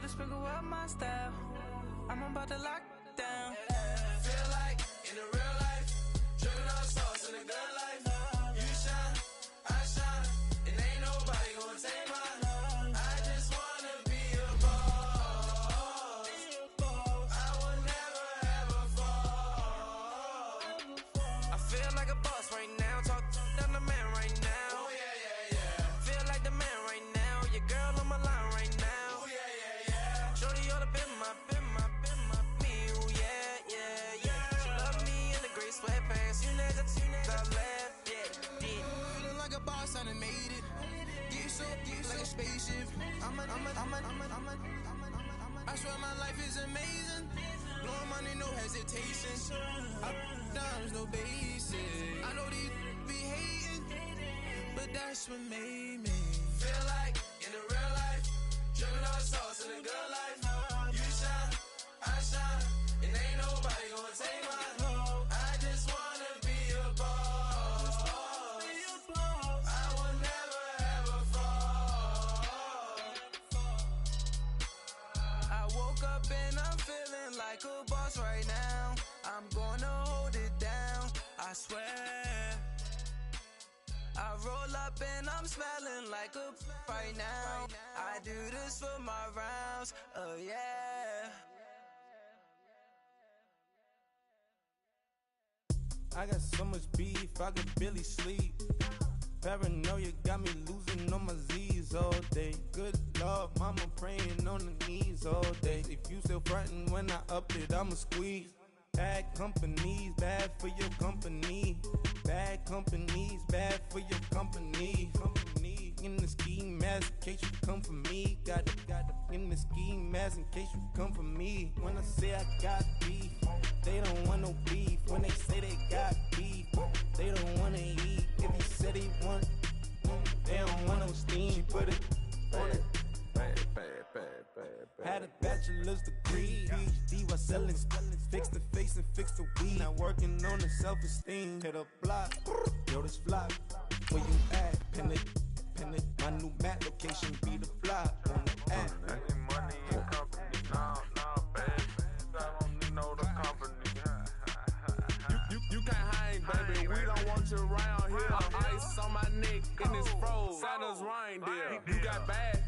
Little sprinkle up my style. I'm about to lock down. Feel like in the real life, dripping on sauce in the good life. You shine, I shine, and ain't nobody gonna take mine. I just wanna be a boss. I will never ever fall. I feel like a boss right now. Talk to the man right now. Oh yeah, yeah, yeah. Feel like the man right now. Your girl on my line right now. Oh yeah, yeah, yeah. Shorty oughta been my me. Ooh yeah, yeah, yeah. She love me in the gray sweatpants. You never I left, yeah. Feeling like a boss, I done made it. Get so like a spaceship. I swear my life is amazing. Blowing money, no hesitation. Up, downs, no basic. I know these be hating, but that's what made me feel like in the real life, dripping on sauce in the good life. You shine, I shine, and ain't nobody gonna take mine. I just wanna be a boss. I will never ever fall. I woke up and I'm feeling like a boss right now. I'm gonna hold it down, I swear. I roll up and I'm smelling like a right now. I do this for my rounds, oh yeah. I got so much beef, I could barely sleep. Paranoia got me losing on my Z's all day. Good Lord, mama praying on the knees all day. If you still frontin' when I up it, I'ma squeeze. Bad companies, bad for your company. Bad companies, bad for your company. Company in the ski mask in case you come for me. Got it in the ski mask in case you come for me. When I say I got beef, they don't want no beef. When they say they got beef, they don't wanna eat. If you said they want, they don't want no steam. She put it on it. Had a bachelor's degree, PhD while selling, fix the face and fix the weed. Now working on the self-esteem. Hit a block, yo this flop. Where you at? Pin it. My new map location be the flop on the app. Any money in company, nah, baby. I don't need no the company. You can't hang, baby. We don't want you around here. Ice on my neck in this froze. Santa's reindeer. You got bad.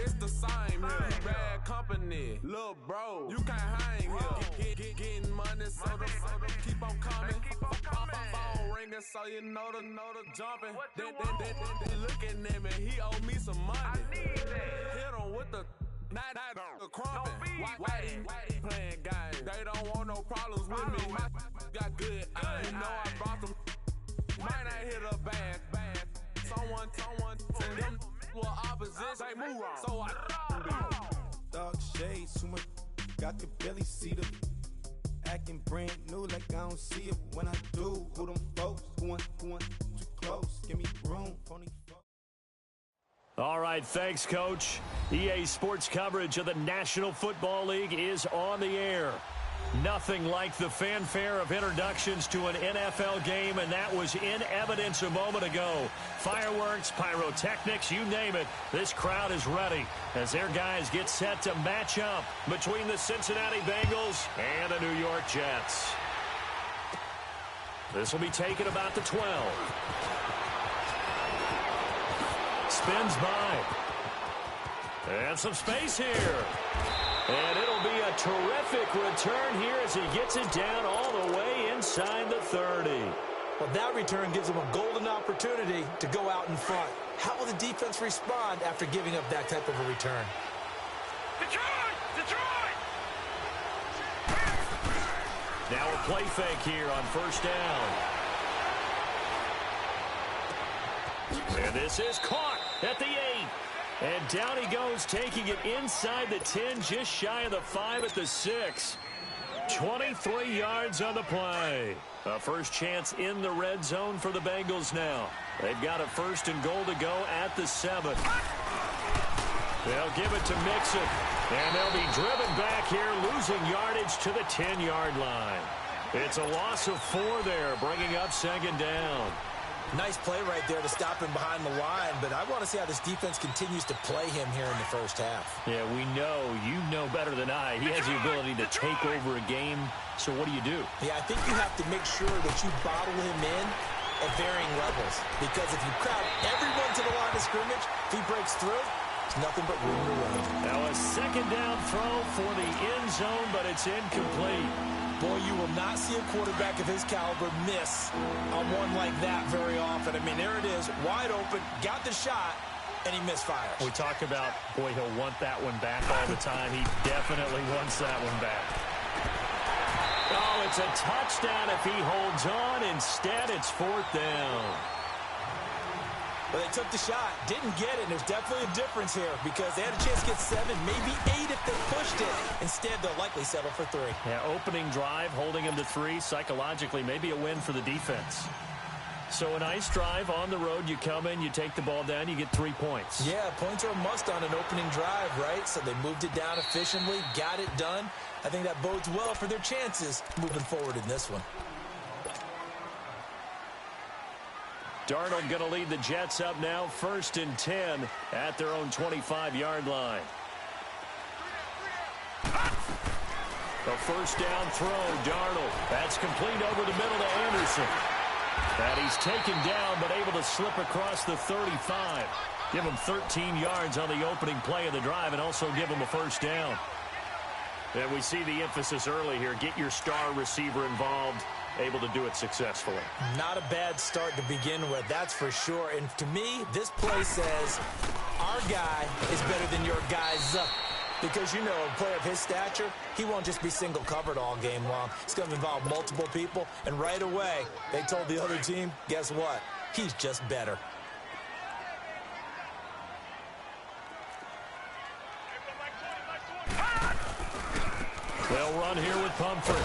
It's the same here. Bad company, little bro. You can't hang here. Getting money, so the keep on coming. Phone ringing, so you know the jumping. They looking at me. He owe me some money. Hit him with the crumping. Whitey playing games. They don't want no problems with me. My got good aim. You know I brought them. Might not hit a bad. Someone tell them. Well, opposition, they move on. So I Dark shades, too much. I could barely see them. Acting brand new, like I don't see it when I do. Who them folks? Who want too close? Give me room, pony folks. All right, thanks, Coach. EA Sports coverage of the National Football League is on the air. Nothing like the fanfare of introductions to an NFL game, and that was in evidence a moment ago. Fireworks, pyrotechnics, you name it. This crowd is ready as their guys get set to match up between the Cincinnati Bengals and the New York Jets. This will be taken about the 12. Spins by. And some space here. And it'll be a terrific return here as he gets it down all the way inside the 30. Well, that return gives him a golden opportunity to go out in front. How will the defense respond after giving up that type of a return? Detroit! Now a play fake here on first down. And this is caught at the 8. And down he goes, taking it inside the 10, just shy of the 5 at the 6. 23 yards on the play. A first chance in the red zone for the Bengals now. They've got a first and goal to go at the 7. They'll give it to Mixon. And they'll be driven back here, losing yardage to the 10-yard line. It's a loss of 4 there, bringing up second down. Nice play right there to stop him behind the line, but I want to see how this defense continues to play him here in the first half. Yeah, we know. You know better than I. He has the ability to take over a game, so what do you do? Yeah, I think you have to make sure that you bottle him in at varying levels, because if you crowd everyone to the line of scrimmage, if he breaks through, there's nothing but room to run. Now a second down throw for the end zone, but it's incomplete. Boy, you will not see a quarterback of his caliber miss on one like that very often. I mean, there it is, wide open, got the shot, and he misfires. We talk about, boy, he'll want that one back all the time. He definitely wants that one back. Oh, it's a touchdown if he holds on. Instead, it's fourth down. But they took the shot, didn't get it, and there's definitely a difference here because they had a chance to get 7, maybe 8 if they pushed it. Instead, they'll likely settle for 3. Yeah, opening drive, holding him to 3, psychologically, maybe a win for the defense. So a nice drive on the road. You come in, you take the ball down, you get 3 points. Yeah, points are a must on an opening drive, right? So they moved it down efficiently, got it done. I think that bodes well for their chances moving forward in this one. Darnold going to lead the Jets up now, 1st and 10 at their own 25-yard line. A first down throw, Darnold. That's complete over the middle to Anderson. And he's taken down, but able to slip across the 35. Give him 13 yards on the opening play of the drive and also give him a first down. And we see the emphasis early here. Get your star receiver involved. Able to do it successfully. Not a bad start to begin with, that's for sure. And to me, this play says our guy is better than your guys. Because, you know, a player of his stature, he won't just be single covered all game long. It's going to involve multiple people. And right away, they told the other team, guess what? He's just better. They'll run here with Pumphrey.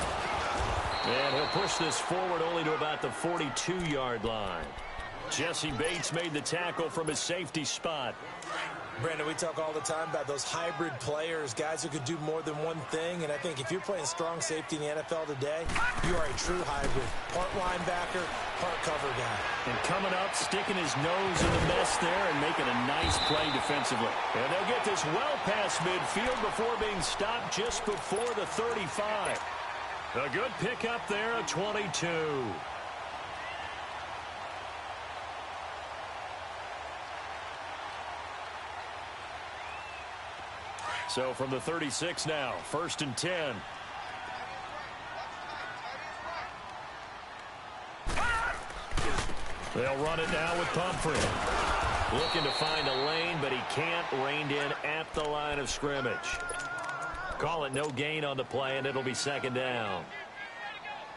And he'll push this forward only to about the 42-yard line. Jesse Bates made the tackle from his safety spot. Brandon, we talk all the time about those hybrid players, guys who could do more than one thing. And I think if you're playing strong safety in the NFL today, you are a true hybrid. Part linebacker, part cover guy. And coming up, sticking his nose in the mess there and making a nice play defensively. And they'll get this well past midfield before being stopped just before the 35. A good pickup there at 22. So from the 36 now, 1st and 10. They'll run it now with Pumphrey. Looking to find a lane, but he can't. Reined in at the line of scrimmage. Call it no gain on the play, and it'll be 2nd down.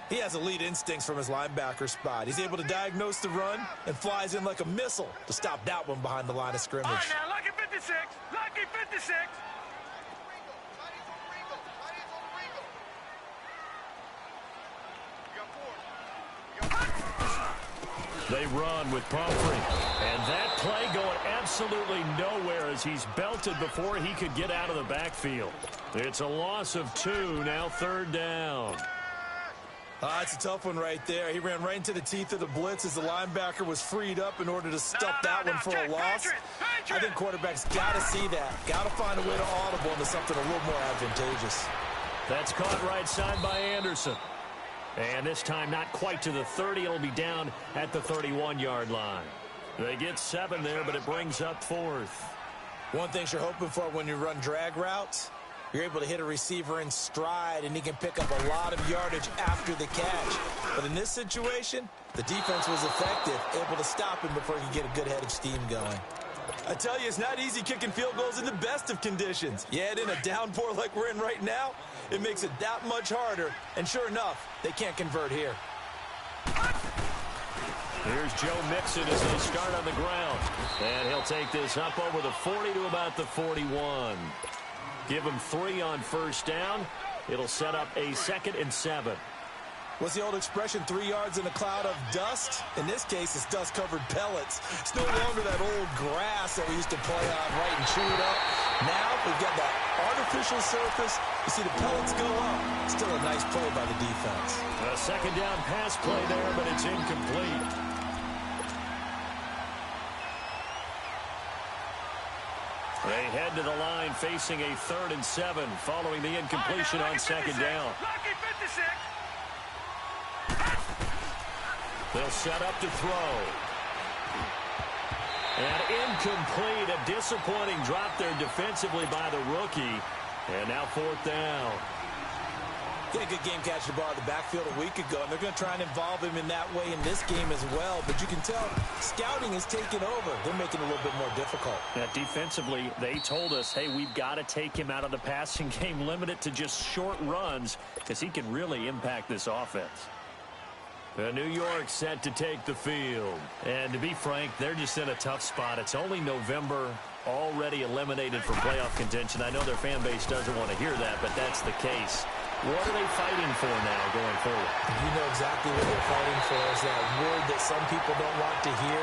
He has elite instincts from his linebacker spot. He's able to diagnose the run and flies in like a missile to stop that one behind the line of scrimmage. All right, now, lucky 56. Lucky 56. They run with Pumphrey. And that play going absolutely nowhere as he's belted before he could get out of the backfield. It's a loss of 2, now 3rd down. It's a tough one right there. He ran right into the teeth of the blitz as the linebacker was freed up in order to stuff that one for a loss. I think quarterbacks got to see that. Got to find a way to audible into something a little more advantageous. That's caught right side by Anderson. And this time not quite to the 30. It'll be down at the 31-yard line. They get 7 there, but it brings up 4th. One thing you're hoping for when you run drag routes, you're able to hit a receiver in stride, and he can pick up a lot of yardage after the catch. But in this situation, the defense was effective, able to stop him before he could get a good head of steam going. I tell you, it's not easy kicking field goals in the best of conditions. Yet in a downpour like we're in right now, it makes it that much harder. And sure enough, they can't convert here. Here's Joe Mixon as they start on the ground. And he'll take this up over the 40 to about the 41. Give him 3 on 1st down. It'll set up a 2nd and 7. What's the old expression, 3 yards in a cloud of dust? In this case, it's dust-covered pellets. It's no longer that old grass that we used to play on, right, and chew it up. Now we've got that artificial surface. You see the pellets go up. Still a nice play by the defense. A 2nd down pass play there, but it's incomplete. to the line facing a 3rd and 7 following the incompletion on 2nd down. Lucky 56. They'll set up to throw. And incomplete. A disappointing drop there defensively by the rookie. And now 4th down. Get a good game catching the ball in the backfield a week ago, and they're going to try and involve him in that way in this game as well. But you can tell scouting is taking over. They're making it a little bit more difficult. Yeah, defensively, they told us, hey, we've got to take him out of the passing game, limit it to just short runs, because he can really impact this offense. New York set to take the field. And to be frank, they're just in a tough spot. It's only November, already eliminated from playoff contention. I know their fan base doesn't want to hear that, but that's the case. What are they fighting for now going forward? You know exactly what they're fighting for is that word that some people don't want to hear,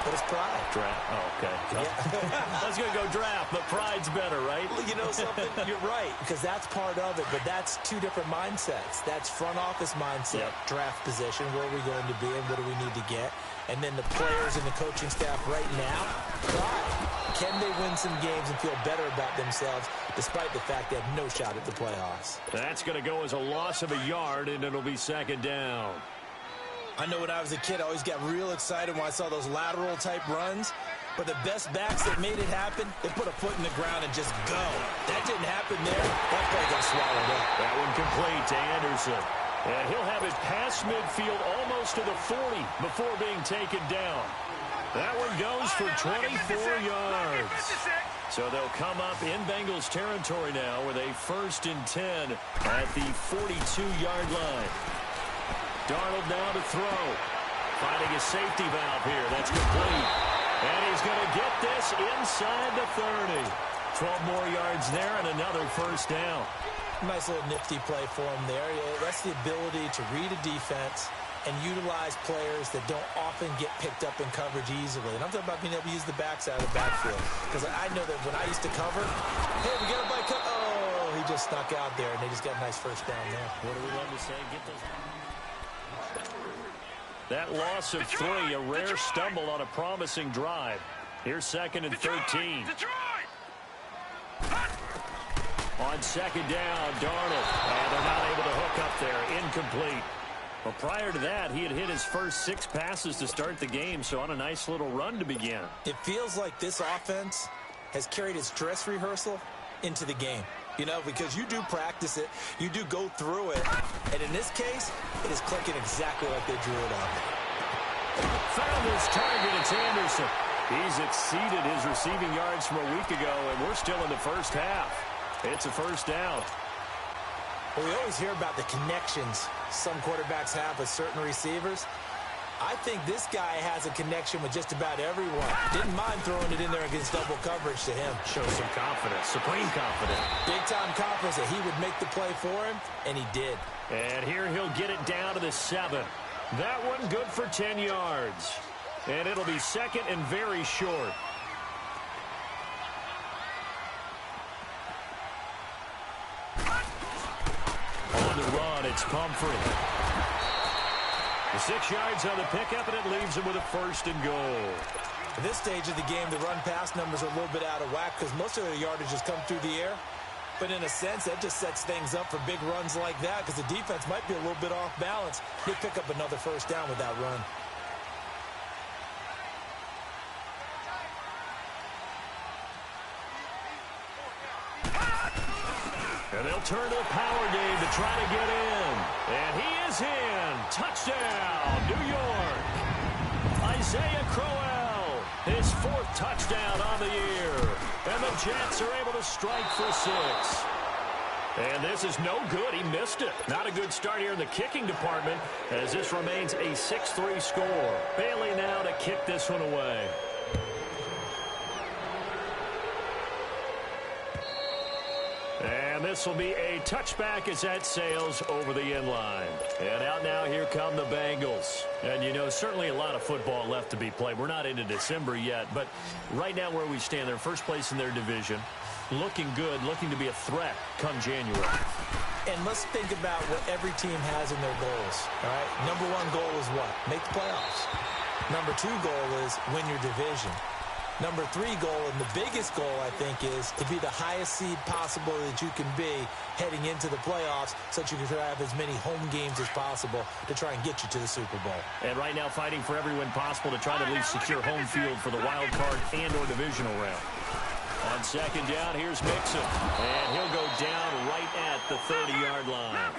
but it's pride. Draft. Oh, okay. Yeah. I was going to go draft, but pride's better, right? You know something? You're right, because that's part of it, but that's two different mindsets. That's front office mindset, draft position, where are we going to be and what do we need to get? And then the players and the coaching staff right now, pride. Can they win some games and feel better about themselves despite the fact they have no shot at the playoffs? That's going to go as a loss of a yard, and it'll be 2nd down. I know when I was a kid, I always got real excited when I saw those lateral-type runs. But the best backs that made it happen, they put a foot in the ground and just go. That didn't happen there. That play got swallowed up. That one complete to Anderson. And he'll have it past midfield almost to the 40 before being taken down. That one goes for 24 yards. So they'll come up in Bengals territory now with a 1st and 10 at the 42-yard line. Darnold now to throw. Finding a safety valve here. That's complete. And he's going to get this inside the 30. 12 more yards there and another 1st down. Nice little nifty play for him there. Yeah, that's the ability to read a defense and utilize players that don't often get picked up in coverage easily. And I'm talking about being able to use the backside of the backfield. Because I know that when I used to cover, hey, we got a bike. Oh, he just snuck out there, and they just got a nice 1st down there. What do we love to say? Get those. That loss of 3, a rare stumble on a promising drive. Here's 2nd and 13. On 2nd down, Darnold. And they're not able to hook up there. Incomplete. Well, prior to that, he had hit his first 6 passes to start the game, so on a nice little run to begin. It feels like this offense has carried its dress rehearsal into the game. You know, because you do practice it, you do go through it, and in this case, it is clicking exactly like they drew it up. Found his target, it's Anderson. He's exceeded his receiving yards from a week ago, and we're still in the 1st half. It's a 1st down. Well, we always hear about the connections some quarterbacks have with certain receivers. I think this guy has a connection with just about everyone. Didn't mind throwing it in there against double coverage to him. Shows some confidence, supreme confidence. Big-time confidence that he would make the play for him, and he did. And here he'll get it down to the 7. That one good for 10 yards. And it'll be 2nd and very short. On the run, it's Pumphrey. The 6 yards on the pickup, and it leaves him with a 1st and goal. At this stage of the game, the run-pass numbers are a little bit out of whack because most of the yardage has come through the air. But in a sense, that just sets things up for big runs like that because the defense might be a little bit off balance. He'll pick up another 1st down with that run. And they'll turn to the power game to try to get in. And he is in. Touchdown, New York. Isaiah Crowell, his 4th touchdown on the year. And the Jets are able to strike for 6. And this is no good. He missed it. Not a good start here in the kicking department as this remains a 6-3 score. Bailey now to kick this one away. And this will be a touchback as that sails over the end line. And out now, here come the Bengals. And, you know, certainly a lot of football left to be played. We're not into December yet, but right now where we stand, they're first place in their division. Looking good, looking to be a threat come January. And let's think about what every team has in their goals, all right? Number 1 goal is what? Make the playoffs. Number 2 goal is win your division. Number 3 goal, and the biggest goal, I think, is to be the highest seed possible that you can be heading into the playoffs so that you can have as many home games as possible to try and get you to the Super Bowl. And right now fighting for every win possible to try to at least secure home field for the wild card and or divisional round. On second down, here's Mixon. And he'll go down right at the 30-yard line.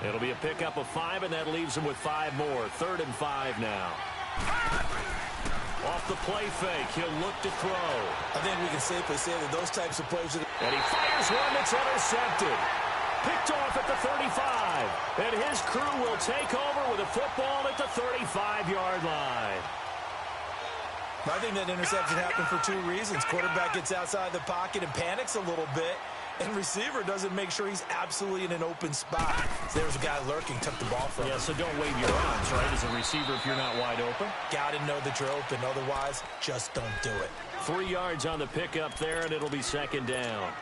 It'll be a pickup of 5, and that leaves him with 5 more. 3rd and 5 now. Off the play fake, he'll look to throw. I think we can safely say that those types of plays are... And he fires one that's intercepted. Picked off at the 35. And his crew will take over with a football at the 35-yard line. I think that interception happened for 2 reasons. Quarterback gets outside the pocket and panics a little bit. And receiver doesn't make sure he's absolutely in an open spot. So there's a guy lurking, took the ball from him. Yeah, so don't wave your arms, right, as a receiver if you're not wide open. Got to know that you're open. Otherwise, just don't do it. 3 yards on the pickup there, and it'll be second down.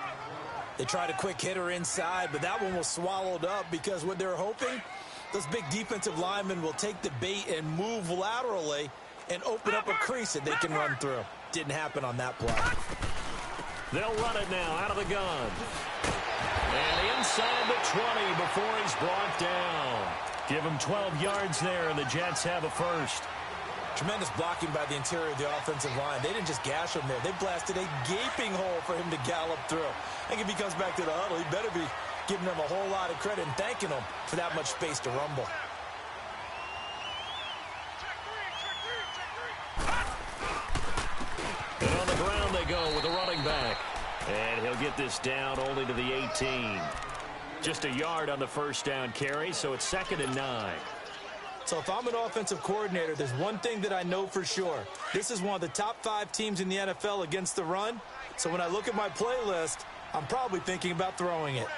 They tried a quick hitter inside, but that one was swallowed up because what they're hoping, those big defensive linemen will take the bait and move laterally and open up a crease that they can run through. Didn't happen on that play. They'll run it now out of the gun. And inside the 20 before he's brought down. Give him 12 yards there, and the Jets have a first. Tremendous blocking by the interior of the offensive line. They didn't just gash him there. They blasted a gaping hole for him to gallop through. I think if he comes back to the huddle, he better be giving them a whole lot of credit and thanking them for that much space to rumble. And on the ground they go with the running back. And he'll get this down only to the 18. Just a yard on the first down carry, so it's 2nd and 9. So if I'm an offensive coordinator, there's one thing that I know for sure. This is one of the top 5 teams in the NFL against the run. So when I look at my playlist, I'm probably thinking about throwing it.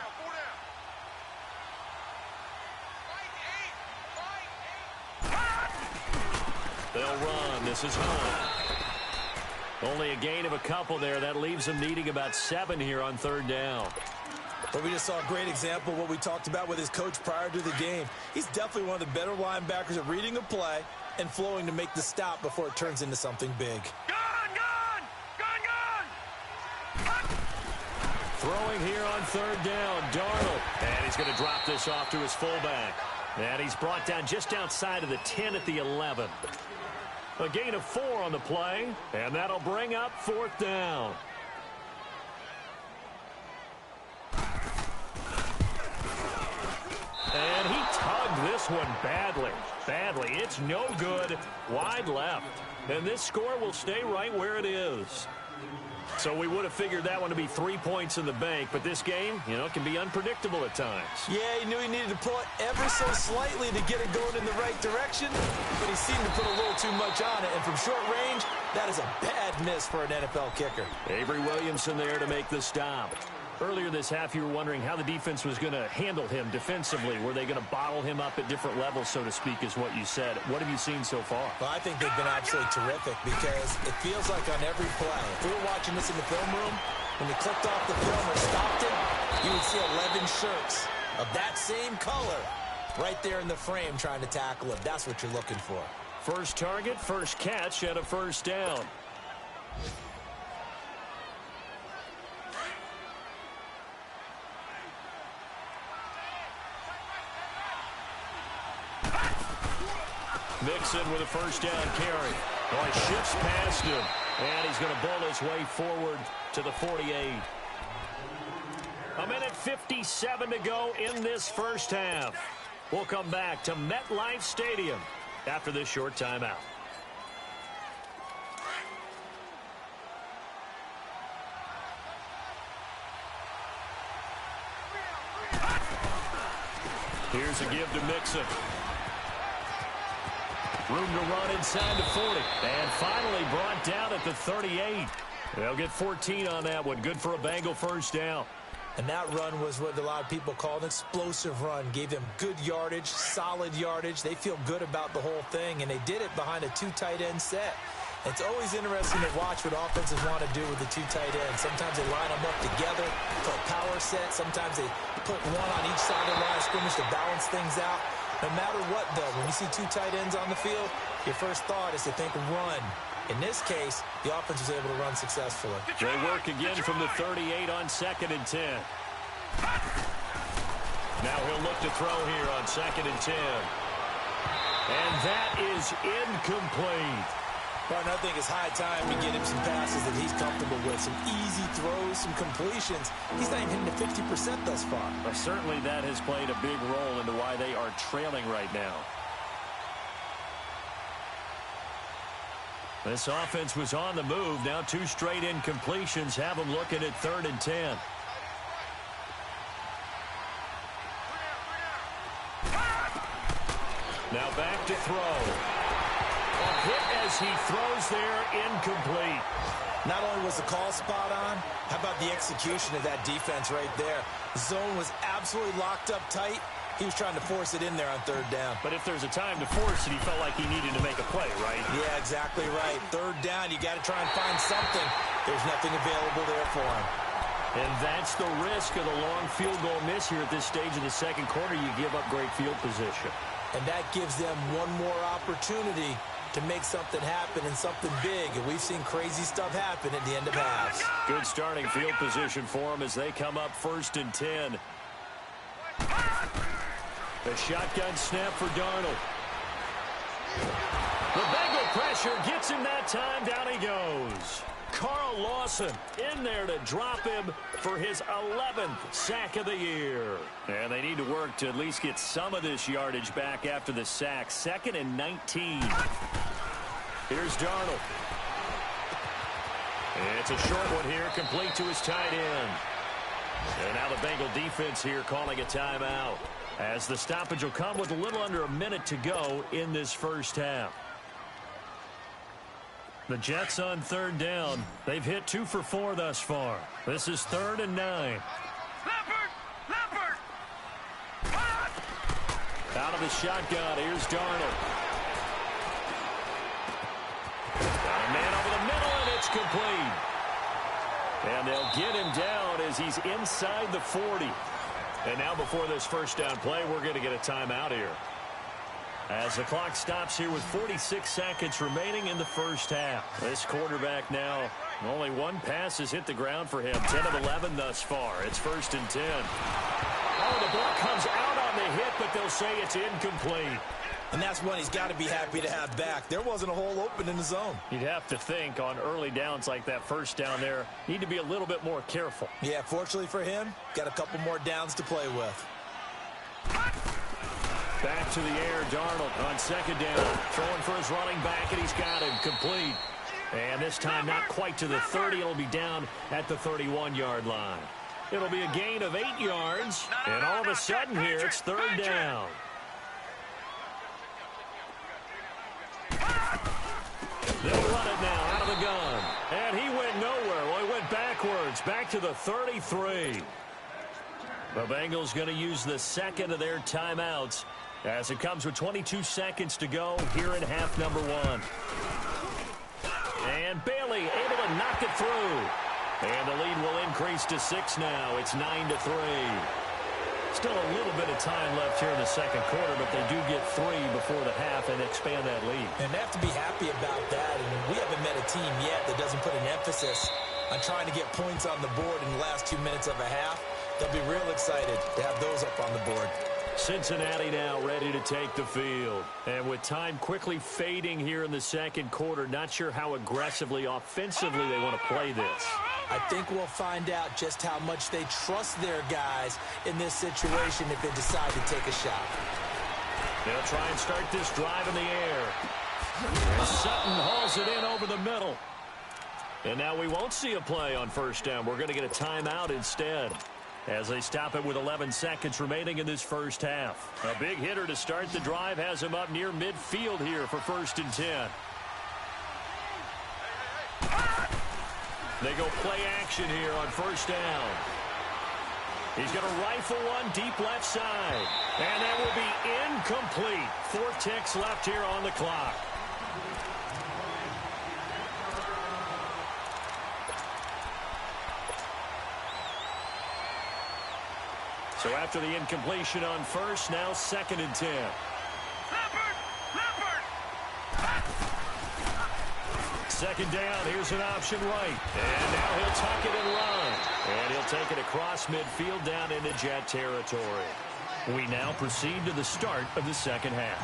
They'll run. This is Hunt. Only a gain of a couple there. That leaves him needing about 7 here on 3rd down. But we just saw a great example of what we talked about with his coach prior to the game. He's definitely one of the better linebackers at reading a play and flowing to make the stop before it turns into something big. Throwing here on 3rd down, Darnold. And he's going to drop this off to his fullback. And he's brought down just outside of the 10 at the 11. A gain of 4 on the play, and that'll bring up 4th down. And he tugged this one badly. It's no good. Wide left. And this score will stay right where it is. So we would have figured that one to be 3 points in the bank, but this game, can be unpredictable at times. Yeah, he knew he needed to pull it ever so slightly to get it going in the right direction, but he seemed to put a little too much on it, and from short range, that is a bad miss for an NFL kicker. Avery Williamson there to make the stop. Earlier this half, you were wondering how the defense was going to handle him defensively. Were they going to bottle him up at different levels, so to speak, is what you said. What have you seen so far? Well, I think they've been absolutely terrific because it feels like on every play, if we were watching this in the film room, when they clicked off the film or stopped it, you would see 11 shirts of that same color right there in the frame trying to tackle him. That's what you're looking for. First target, first catch, and a first down. Mixon with a first down carry. Oh, he shifts past him, and he's going to bowl his way forward to the 48. 1:57 to go in this first half. We'll come back to MetLife Stadium after this short timeout. Here's a give to Mixon. Room to run inside the 40. And finally brought down at the 38. They'll get 14 on that one. Good for a Bengal first down. And that run was what a lot of people call an explosive run. Gave them good yardage, solid yardage. They feel good about the whole thing, and they did it behind a 2 tight end set. It's always interesting to watch what offenses want to do with the 2 tight ends. Sometimes they line them up together for a power set. Sometimes they put one on each side of the line of scrimmage to balance things out. No matter what, though, when you see 2 tight ends on the field, your first thought is to think run. In this case, the offense was able to run successfully. They work again from the 38 on 2nd and 10. Now he'll look to throw here on 2nd and 10. And that is incomplete. Well, I think it's high time to get him some passes that he's comfortable with. Some easy throws, some completions. He's not even hitting the 50% thus far. Well, certainly that has played a big role into why they are trailing right now. This offense was on the move. Now 2 straight incompletions have them looking at 3rd and 10. Now back to throw. A hit as he throws there, incomplete. Not only was the call spot on, how about the execution of that defense right there? The zone was absolutely locked up tight. He was trying to force it in there on 3rd down. But if there's a time to force it, he felt like he needed to make a play, right? Yeah, exactly right. 3rd down, you got to try and find something. There's nothing available there for him. And that's the risk of the long field goal miss here at this stage of the 2nd quarter. You give up great field position. And that gives them one more opportunity to make something happen and something big. And we've seen crazy stuff happen at the end of halves. Good starting field position for them as they come up 1st and 10. The shotgun snap for Darnold. The Bengal pressure gets him that time. Down he goes. Carl Lawson in there to drop him for his 11th sack of the year. And they need to work to at least get some of this yardage back after the sack. 2nd and 19. Here's Darnold. It's a short one here, complete to his tight end. And now the Bengal defense here calling a timeout, as the stoppage will come with a little under a minute to go in this first half. The Jets on 3rd down. They've hit 2 for 4 thus far. This is 3rd and 9. Leopard! Out of the shotgun, here's Darnold. Got a man over the middle, and it's complete. And they'll get him down as he's inside the 40. And now before this first down play, we're going to get a timeout here, as the clock stops here with 46 seconds remaining in the first half. This quarterback now, only 1 pass has hit the ground for him. 10 of 11 thus far. It's 1st and 10. Oh, the ball comes out on the hit, but they'll say it's incomplete. And that's one he's got to be happy to have back. There wasn't a hole open in the zone. You'd have to think on early downs like that first down there, need to be a little bit more careful. Yeah, fortunately for him, got a couple more downs to play with. Back to the air, Darnold on 2nd down. Throwing for his running back, and he's got him complete. And this time not quite to the 30. It'll be down at the 31-yard line. It'll be a gain of 8 yards. And all of a sudden here, it's 3rd down. They'll run it now out of the gun. And he went nowhere. Well, he went backwards, back to the 33. The Bengals going to use the 2nd of their timeouts, as it comes with 22 seconds to go here in half number 1. And Bailey able to knock it through. And the lead will increase to 6 now. It's 9-3. Still a little bit of time left here in the 2nd quarter, but they do get 3 before the half and expand that lead. And they have to be happy about that. And we haven't met a team yet that doesn't put an emphasis on trying to get points on the board in the last 2 minutes of a half. They'll be real excited to have those up on the board. Cincinnati now ready to take the field. And with time quickly fading here in the 2nd quarter, not sure how aggressively, offensively they want to play this. I think we'll find out just how much they trust their guys in this situation if they decide to take a shot. They'll try and start this drive in the air. And Sutton hauls it in over the middle. And now we won't see a play on 1st down. We're going to get a timeout instead, as they stop it with 11 seconds remaining in this first half. A big hitter to start the drive has him up near midfield here for 1st and 10. They go play action here on 1st down. He's going to rifle one deep left side. And that will be incomplete. 4 ticks left here on the clock. So after the incompletion on 1st, now 2nd and 10. Second down, here's an option right. And now he'll tuck it and run. And he'll take it across midfield down into Jet territory. We now proceed to the start of the second half.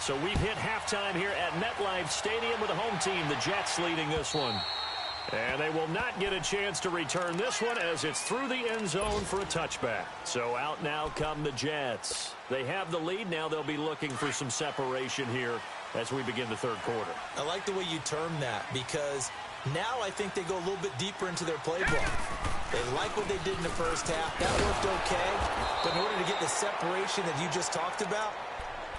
So we've hit halftime here at MetLife Stadium with the home team, the Jets, leading this one. And they will not get a chance to return this one as it's through the end zone for a touchback. So out now come the Jets. They have the lead. Now they'll be looking for some separation here as we begin the third quarter. I like the way you term that because now I think they go a little bit deeper into their playbook. They like what they did in the first half. That worked okay. But in order to get the separation that you just talked about,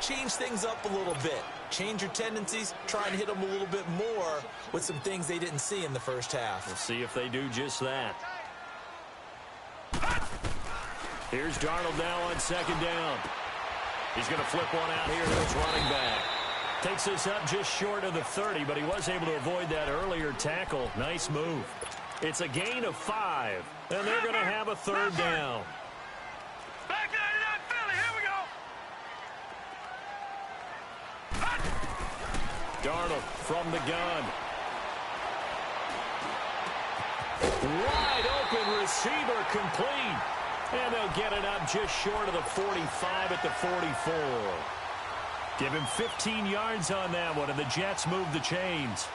change things up a little bit. Change your tendencies. Try and hit them a little bit more with some things they didn't see in the first half. We'll see if they do just that. Here's Darnold now on second down. He's going to flip one out here to his running back. Takes this up just short of the 30, but he was able to avoid that earlier tackle. Nice move. It's a gain of 5, and they're going to have a third down. Back 99 Philly, here we go. Darnold from the gun. Wide open receiver complete. And they'll get it up just short of the 45 at the 44. Give him 15 yards on that one, and the Jets move the chains.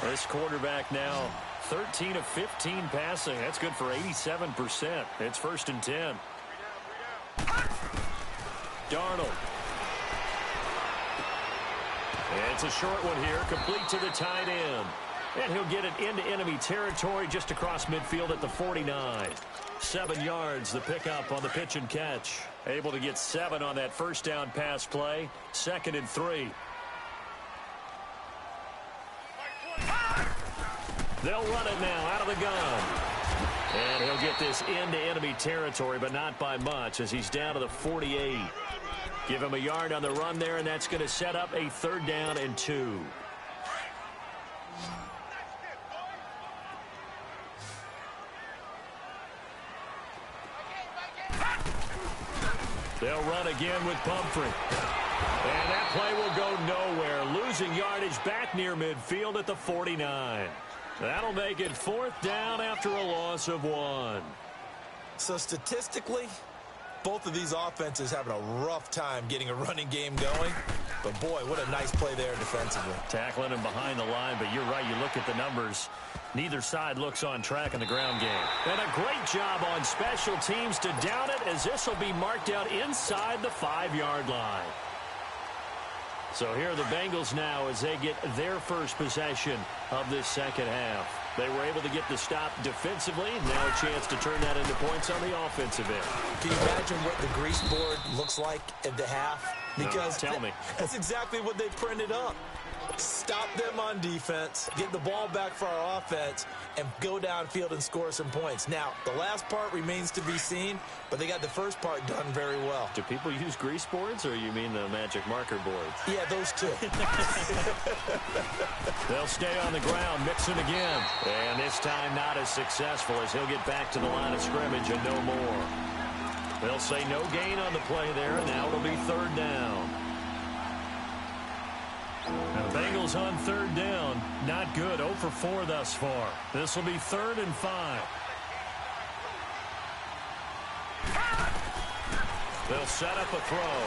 This quarterback now 13 of 15 passing. That's good for 87%. It's 1st and 10. Darnold. It's a short one here, complete to the tight end. And he'll get it into enemy territory just across midfield at the 49. 7 yards, the pickup on the pitch and catch. Able to get 7 on that first down pass play. 2nd and 3. They'll run it now out of the gun. And he'll get this into enemy territory, but not by much as he's down to the 48. Give him a yard on the run there, and that's going to set up a 3rd down and 2. They'll run again with Pumphrey. And that play will go nowhere. Losing yardage back near midfield at the 49. That'll make it 4th down after a loss of 1. So statistically, both of these offenses having a rough time getting a running game going. But, boy, what a nice play there defensively. Tackling him behind the line, but you're right. You look at the numbers. Neither side looks on track in the ground game. And a great job on special teams to down it as this will be marked out inside the 5-yard line. So here are the Bengals now as they get their first possession of this second half. They were able to get the stop defensively. Now a chance to turn that into points on the offensive end. Can you imagine what the grease board looks like at the half? Because no, tell me. That's exactly what they printed up. Stop them on defense, get the ball back for our offense, and go downfield and score some points. Now, the last part remains to be seen, but they got the first part done very well. Do people use grease boards, or you mean the magic marker boards? Yeah, those two. They'll stay on the ground, mixing again. And this time not as successful as he'll get back to the line of scrimmage and no more. They'll say no gain on the play there, and now it'll be 3rd down. And the Bengals on 3rd down. Not good. 0 for 4 thus far. This will be 3rd and 5. They'll set up a throw.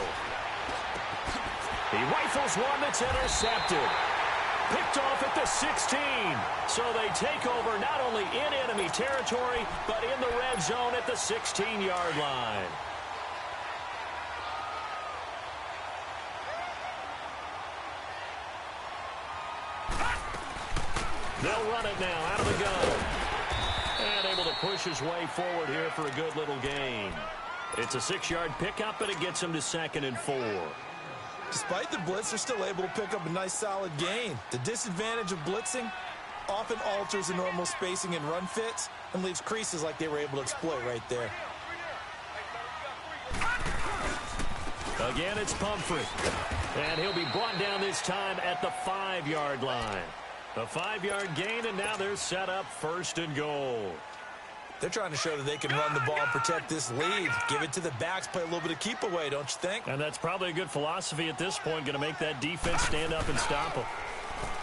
He rifles one that's intercepted. Picked off at the 16. So they take over not only in enemy territory, but in the red zone at the 16-yard line. They'll run it now out of the gun. And able to push his way forward here for a good little gain. It's a 6-yard pickup, but it gets him to 2nd and 4. Despite the blitz, they're still able to pick up a nice solid gain. The disadvantage of blitzing often alters the normal spacing and run fits and leaves creases like they were able to exploit right there. Again, it's Pumphrey. And he'll be brought down this time at the 5-yard line. A 5-yard gain, and now they're set up 1st and goal. They're trying to show that they can run the ball and protect this lead. Give it to the backs, play a little bit of keep away, don't you think? And that's probably a good philosophy at this point, going to make that defense stand up and stop them.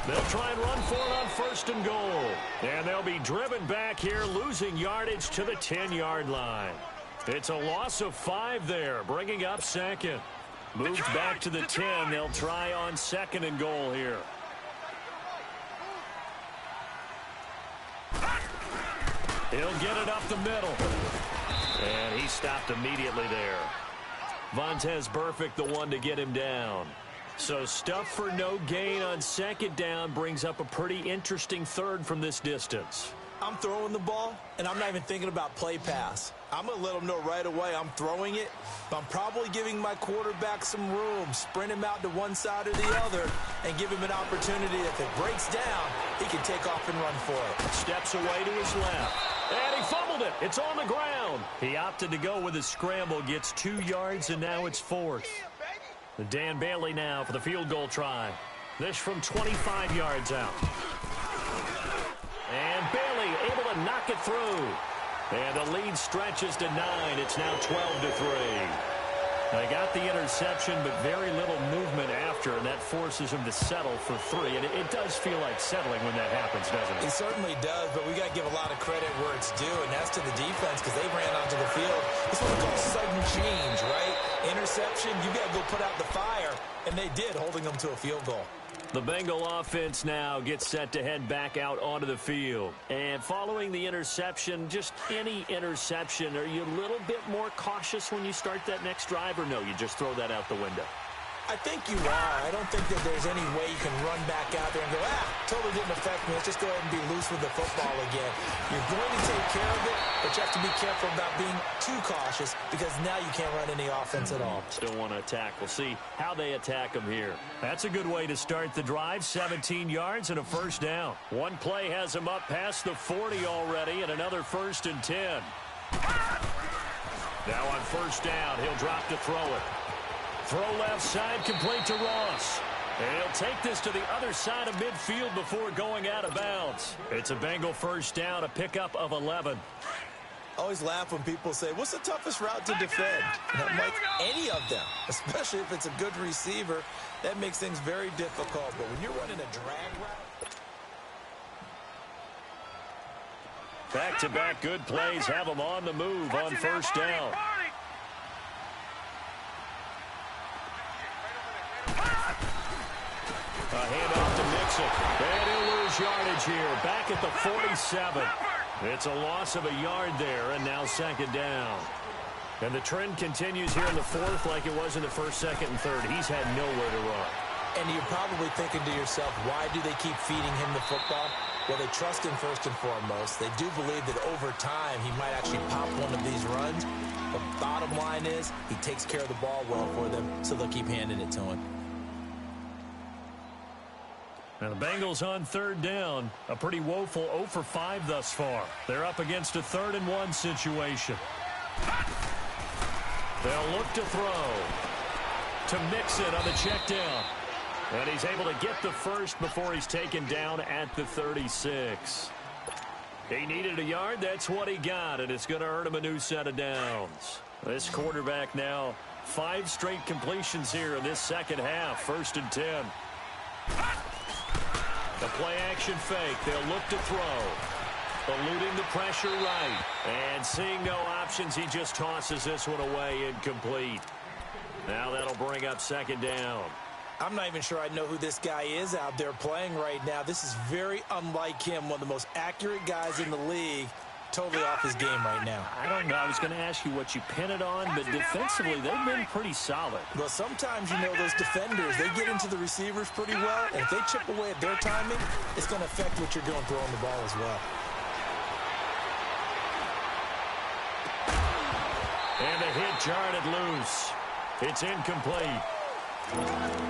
They'll try and run for it on 1st and goal. And they'll be driven back here, losing yardage to the 10-yard line. It's a loss of 5 there, bringing up 2nd. Moved back to the 10. They'll try on 2nd and goal here. He'll get it up the middle. And he stopped immediately there. Vontez Burfict, the one to get him down. So stuff for no gain on 2nd down brings up a pretty interesting 3rd from this distance. I'm throwing the ball, and I'm not even thinking about play pass. I'm going to let them know right away I'm throwing it, but I'm probably giving my quarterback some room, sprint him out to one side or the other, and give him an opportunity. If it breaks down, he can take off and run for it. Steps away to his left. And he fumbled it. It's on the ground. He opted to go with a scramble, gets 2 yards, and now it's 4th. Dan Bailey now for the field goal try. This from 25 yards out. And Bailey able to knock it through. And the lead stretches to 9. It's now 12-3. They got the interception, but very little movement after, and that forces him to settle for 3. And it does feel like settling when that happens, doesn't it? It certainly does, but we got to give a lot of credit where it's due, and that's to the defense because they ran onto the field. It's what we call sudden change, right? Interception, you got to go put out the fire, and they did, holding them to a field goal. The Bengal offense now gets set to head back out onto the field. And following the interception, just any interception, are you a little bit more cautious when you start that next drive, or no, you just throw that out the window? I think you are. I don't think that there's any way you can run back out there and go, totally didn't affect me. Let's just go ahead and be loose with the football again. You're going to take care of it, but you have to be careful about being too cautious because now you can't run any offense at all. Still want to attack. We'll see how they attack them here. That's a good way to start the drive. 17 yards and a 1st down. One play has him up past the 40 already, and another 1st and 10. Now on 1st down, he'll drop to throw it. Throw left side, complete to Ross. And he'll take this to the other side of midfield before going out of bounds. It's a Bengal 1st down, a pickup of 11. I always laugh when people say, what's the toughest route to defend? And I'm like, any of them, especially if it's a good receiver. That makes things very difficult. But when you're running a drag route. Back-to-back good plays have them on the move on 1st down. A handoff to Mixon. And he'll lose yardage here. Back at the 47. It's a loss of a yard there, and now 2nd down. And the trend continues here in the 4th like it was in the 1st, 2nd, and 3rd. He's had nowhere to run. And you're probably thinking to yourself, why do they keep feeding him the football? Well, they trust him first and foremost. They do believe that over time he might actually pop one of these runs. The bottom line is he takes care of the ball well for them, so they'll keep handing it to him. Now the Bengals on 3rd down, a pretty woeful 0 for 5 thus far. They're up against a 3rd and 1 situation. They'll look to throw. To Mixon on the check down. And he's able to get the 1st before he's taken down at the 36. He needed a yard. That's what he got, and it's going to earn him a new set of downs. This quarterback now 5 straight completions here in this 2nd half. 1st and 10. The play-action fake. They'll look to throw. Eluding the pressure right. And seeing no options, he just tosses this one away incomplete. Now that'll bring up 2nd down. I'm not even sure I know who this guy is out there playing right now. This is very unlike him. One of the most accurate guys in the league. Totally off his game right now. I don't know. I was going to ask you what you pin it on, but defensively, they've been pretty solid. Well, sometimes, those defenders, they get into the receivers pretty well, and if they chip away at their timing, it's going to affect what you're doing throwing the ball as well. And a hit jarred it loose. It's incomplete.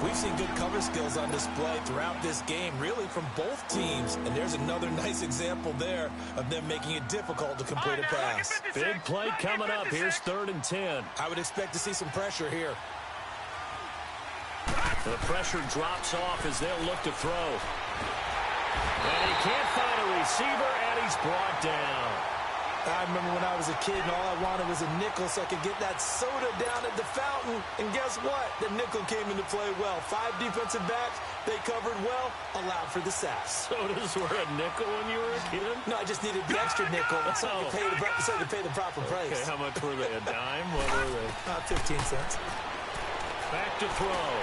We've seen good cover skills on display throughout this game, really from both teams. And there's another nice example there of them making it difficult to complete a pass. Big play coming up. Here's 3rd and 10. I would expect to see some pressure here. The pressure drops off as they'll look to throw. And he can't find a receiver, and he's brought down. I remember when I was a kid and all I wanted was a nickel so I could get that soda down at the fountain. And guess what? The nickel came into play well. 5 defensive backs, they covered well, allowed for the sacks. Sodas were a nickel when you were a kid? No, I just needed the extra nickel so I could pay the proper price. Okay, how much were they? A dime? What were they? 15 cents. Back to throw.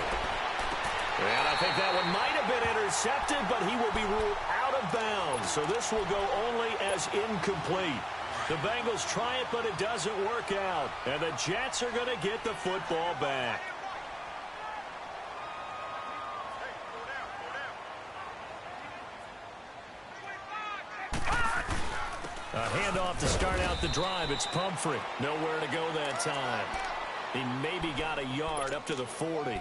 And I think that one might have been intercepted, but he will be ruled out of bounds. So this will go only as incomplete. The Bengals try it, but it doesn't work out. And the Jets are going to get the football back. A handoff to start out the drive. It's Pumphrey. Nowhere to go that time. He maybe got a yard up to the 40.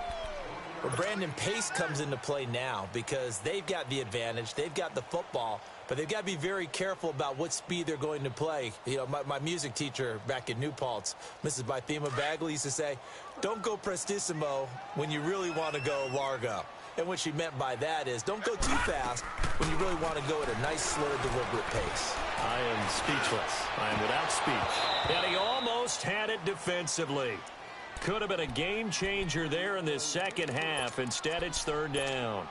Well, Brandon, pace comes into play now because they've got the advantage. They've got the football, but they've got to be very careful about what speed they're going to play. You know, my music teacher back in New Paltz, Mrs. Bythema Bagley, used to say, don't go prestissimo when you really want to go largo. And what she meant by that is don't go too fast when you really want to go at a nice, slow, deliberate pace. I am speechless. I am without speech. And he almost had it defensively. Could have been a game changer there in this second half. Instead, it's third down.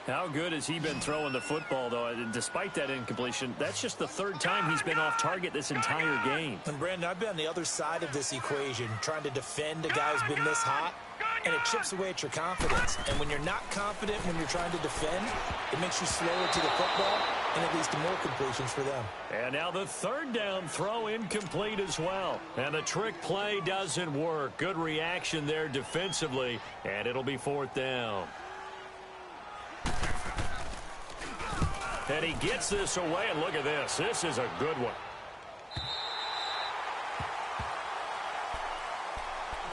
How good has he been throwing the football, though? Despite that incompletion, that's just the third time he's been off target this entire game. And, Brandon, I've been on the other side of this equation, trying to defend a guy who's been this hot, and it chips away at your confidence. And when you're not confident when you're trying to defend, it makes you slower to the football, and it leads to more completions for them. And now the third down throw incomplete as well. And the trick play doesn't work. Good reaction there defensively, and it'll be fourth down. And he gets this away, and look at this. This is a good one.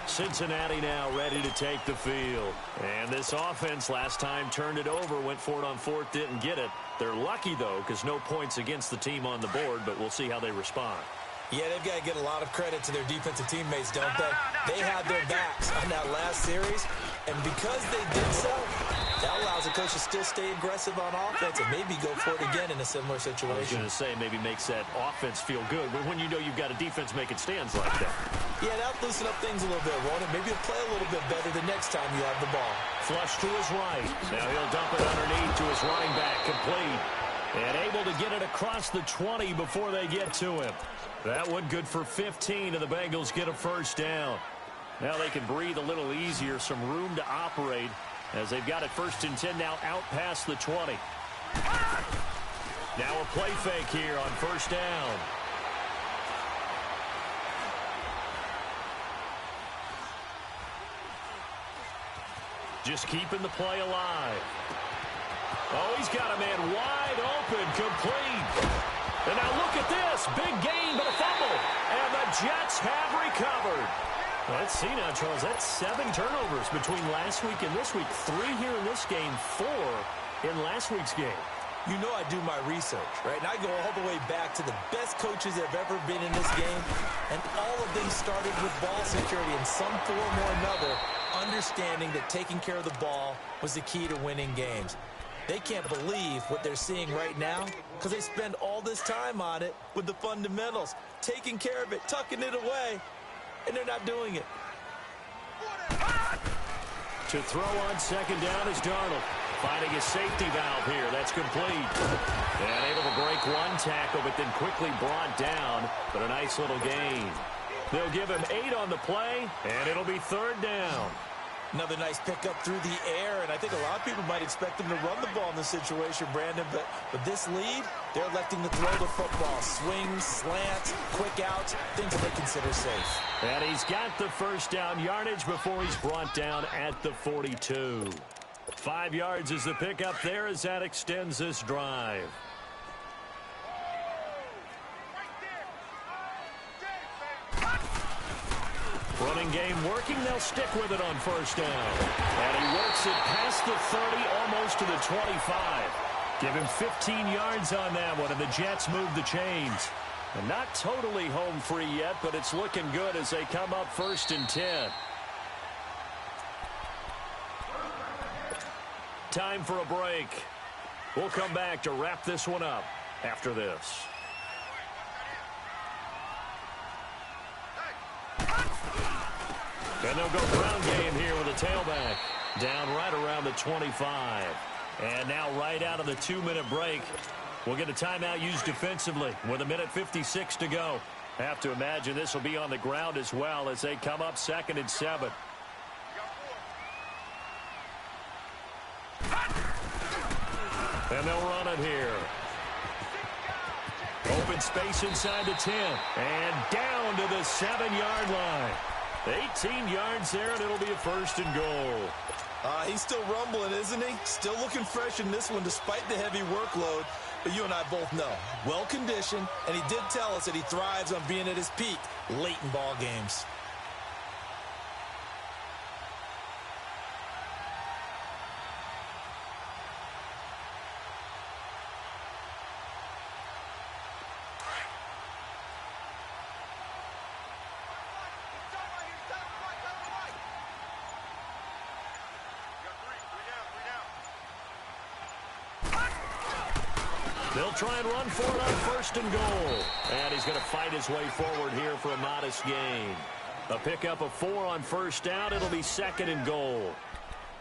Cincinnati now ready to take the field. And this offense last time turned it over, went for it on fourth, didn't get it. They're lucky, though, because no points against the team on the board, but we'll see how they respond. Yeah, they've got to get a lot of credit to their defensive teammates, don't they? They had their backs on that last series, and because they did so, that allows the coach to still stay aggressive on offense and maybe go for it again in a similar situation. I was going to say maybe makes that offense feel good, but when you know you've got a defense making stands like that. Yeah, that'll loosen up things a little bit, won't it? Maybe you'll play a little bit better the next time you have the ball. Flush to his right. Now he'll dump it underneath to his running back, complete. And able to get it across the 20 before they get to him. That one good for 15, and the Bengals get a first down. Now they can breathe a little easier, some room to operate as they've got it first and 10 now out past the 20. Now a play fake here on first down. Just keeping the play alive. Oh, he's got a man wide open, complete. And now look at this. Big gain, but a fumble. And the Jets have recovered. Let's see now, Charles. That's 7 turnovers between last week and this week. 3 here in this game, 4 in last week's game. You know I do my research, right? And I go all the way back to the best coaches that have ever been in this game. And all of them started with ball security in some form or another, understanding that taking care of the ball was the key to winning games. They can't believe what they're seeing right now because they spend all this time on it with the fundamentals, taking care of it, tucking it away, and they're not doing it. To throw on second down is Darnold. Finding a safety valve here. That's complete. And able to break one tackle, but then quickly brought down. But a nice little gain. They'll give him 8 on the play, and it'll be third down. Another nice pickup through the air, and I think a lot of people might expect them to run the ball in this situation, Brandon, but with this lead, they're electing to throw the football. Swings, slants, quick outs, things that they consider safe. And he's got the first down yardage before he's brought down at the 42. 5 yards is the pickup there as that extends this drive. Running game working. They'll stick with it on first down. And he works it past the 30, almost to the 25. Give him 15 yards on that one, and the Jets move the chains. And not totally home free yet, but it's looking good as they come up first and 10. Time for a break. We'll come back to wrap this one up after this. And they'll go ground game here with a tailback. Down right around the 25. And now right out of the 2-minute break, we'll get a timeout used defensively with 1:56 to go. Have to imagine this will be on the ground as well as they come up 2nd and 7. And they'll run it here. Open space inside the 10. And down to the 7-yard line. 18 yards there, and it'll be a 1st and goal. He's still rumbling, isn't he? Still looking fresh in this one despite the heavy workload. But you and I both know, well-conditioned, and he did tell us that he thrives on being at his peak late in ball games. They'll try and run for it on 1st and goal. And he's going to fight his way forward here for a modest gain. A pickup of 4 on 1st down. It'll be 2nd and goal.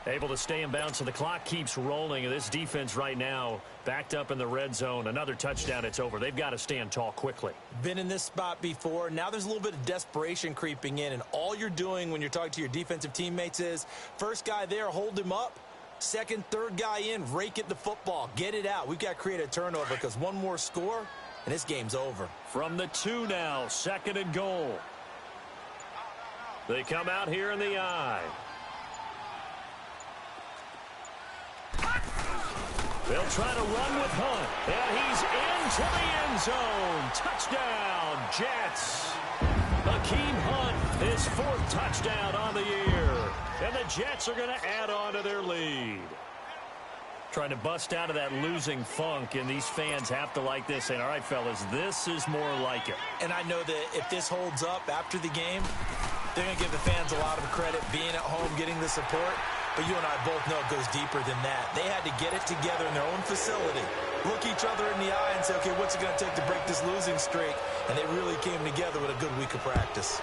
Able to stay in bounds, so the clock keeps rolling. And this defense right now backed up in the red zone. Another touchdown, it's over. They've got to stand tall quickly. Been in this spot before. Now there's a little bit of desperation creeping in. And all you're doing when you're talking to your defensive teammates is, first guy there, hold him up. Second, third guy in, rake at the football. Get it out. We've got to create a turnover because one more score, and this game's over. From the 2 now, 2nd and goal. They come out here in the I. They'll try to run with Hunt, and he's into the end zone. Touchdown, Jets. Hakeem Hunt, his 4th touchdown on the year. And the Jets are going to add on to their lead. Trying to bust out of that losing funk, and these fans have to like this. Saying, all right, fellas, this is more like it. And I know that if this holds up after the game, they're going to give the fans a lot of credit being at home, getting the support. But you and I both know it goes deeper than that. They had to get it together in their own facility, look each other in the eye and say, okay, what's it going to take to break this losing streak? And they really came together with a good week of practice.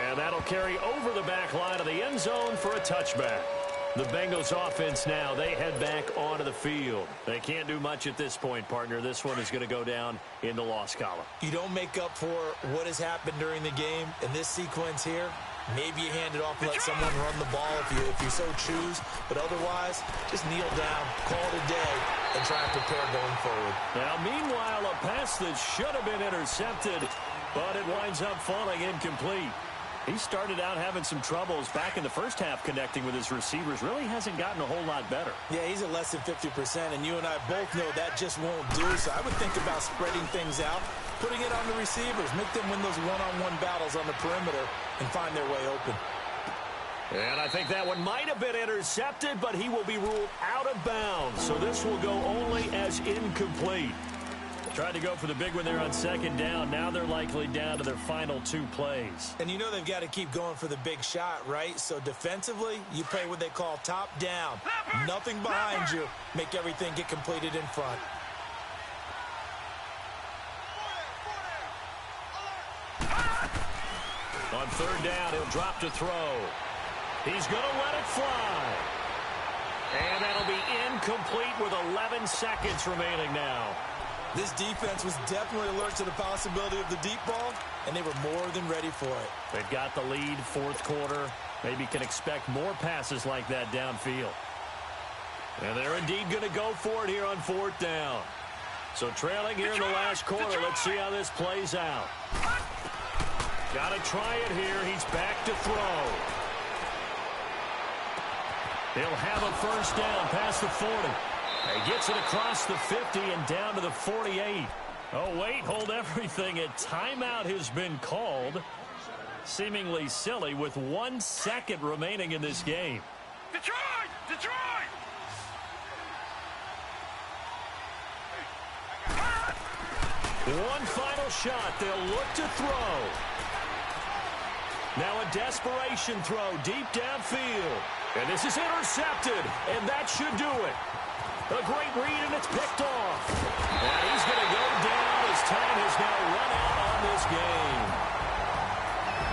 And that'll carry over the back line of the end zone for a touchback. The Bengals offense now, they head back onto the field. They can't do much at this point, partner. This one is going to go down in the loss column. You don't make up for what has happened during the game in this sequence here. Maybe you hand it off and let someone run the ball if you so choose. But otherwise, just kneel down, call it a day, and try and prepare going forward. Now, meanwhile, a pass that should have been intercepted, but it winds up falling incomplete. He started out having some troubles back in the first half connecting with his receivers. Really hasn't gotten a whole lot better. Yeah, he's at less than 50%, and you and I both know that just won't do. So I would think about spreading things out, putting it on the receivers, make them win those one-on-one battles on the perimeter and find their way open. And I think that one might have been intercepted, but he will be ruled out of bounds. So this will go only as incomplete. Tried to go for the big one there on 2nd down. Now they're likely down to their final 2 plays. And you know they've got to keep going for the big shot, right? So defensively, you play what they call top down. Nothing behind you. Make everything get completed in front. On 3rd down, he'll drop to throw. He's going to let it fly. And that'll be incomplete with 11 seconds remaining now. This defense was definitely alert to the possibility of the deep ball, and they were more than ready for it. They've got the lead, 4th quarter. Maybe can expect more passes like that downfield. And they're indeed going to go for it here on 4th down. So trailing here in the last quarter. Let's see how this plays out. Got to try it here. He's back to throw. He'll have a 1st down past the 40. He gets it across the 50 and down to the 48. Oh, wait, hold everything. A timeout has been called. Seemingly silly with 1 second remaining in this game. Detroit! Detroit! One final shot. They'll look to throw. Now a desperation throw deep downfield. And this is intercepted, and that should do it. A great read, and it's picked off. And he's going to go down as as time has now run out on this game.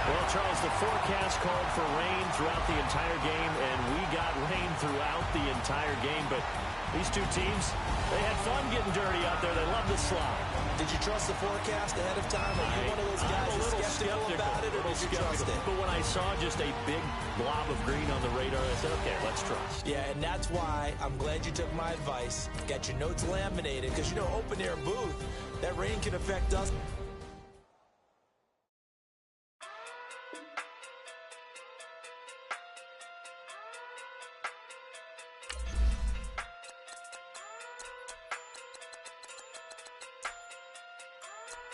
Well, Charles, the forecast called for rain throughout the entire game, and we got rain throughout the entire game. But these two teams, they had fun getting dirty out there. They love the slide. Did you trust the forecast ahead of time? Are you one of those guys who's skeptical about it, or did you trust it? But when I saw just a big blob of green on the radar, I said, okay, let's trust. Yeah, and that's why I'm glad you took my advice. Got your notes laminated, because, you know, open air booth, that rain can affect us.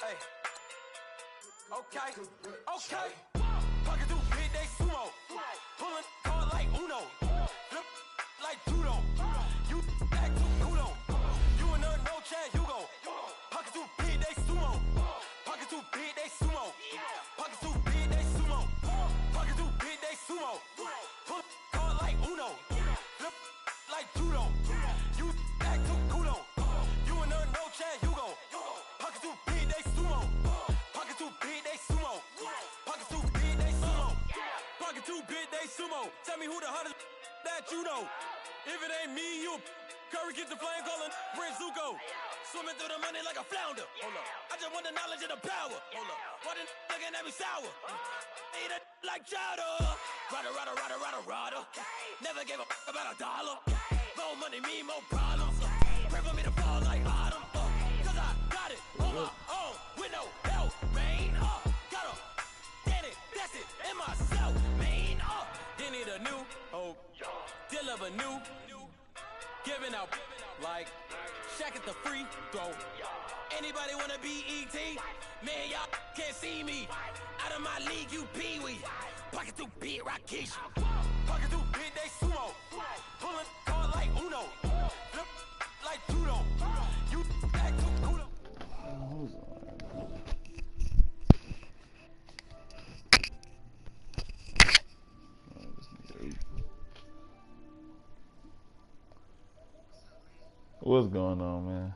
Hey, okay. Pocket through big, they sumo. Pulling card like Uno. Flip like judo. You act too kudo. You and no Chad Hugo. Pocket too big, they sumo. Pocket too big, they sumo. Pocket too big, they sumo. Pocket too big, they sumo. Pull card like Uno. Flip like judo. You act too kudo. You and no Chad Hugo. Pocket too big, they sumo. Pocket too big, they sumo. Pocket too big, they sumo. Pocket too big, they sumo. Tell me who the hottest that you know. If it ain't me, you Curry gets the flame calling Prince Zuko. Swimming through the money like a flounder. Hold up. I just want the knowledge and the power. Hold up. Why the looking at me sour? Eat it like chowder. Rada. Never gave a about $1. More money, me, more problems. Pray for me to fall like autumn. Cause I got it on my own with no help, man. Got a get it, that's it, in myself, man. They need a new hope, deal of a new, giving out like Shaq at the free throw. Anybody wanna be ET? Man, y'all can't see me. Out of my league, you pee-wee. Pocket too big, Rakesh. Pocket too big, they sumo. Pulling card like Uno. Flip like judo. You act too kudo. What's going on, man?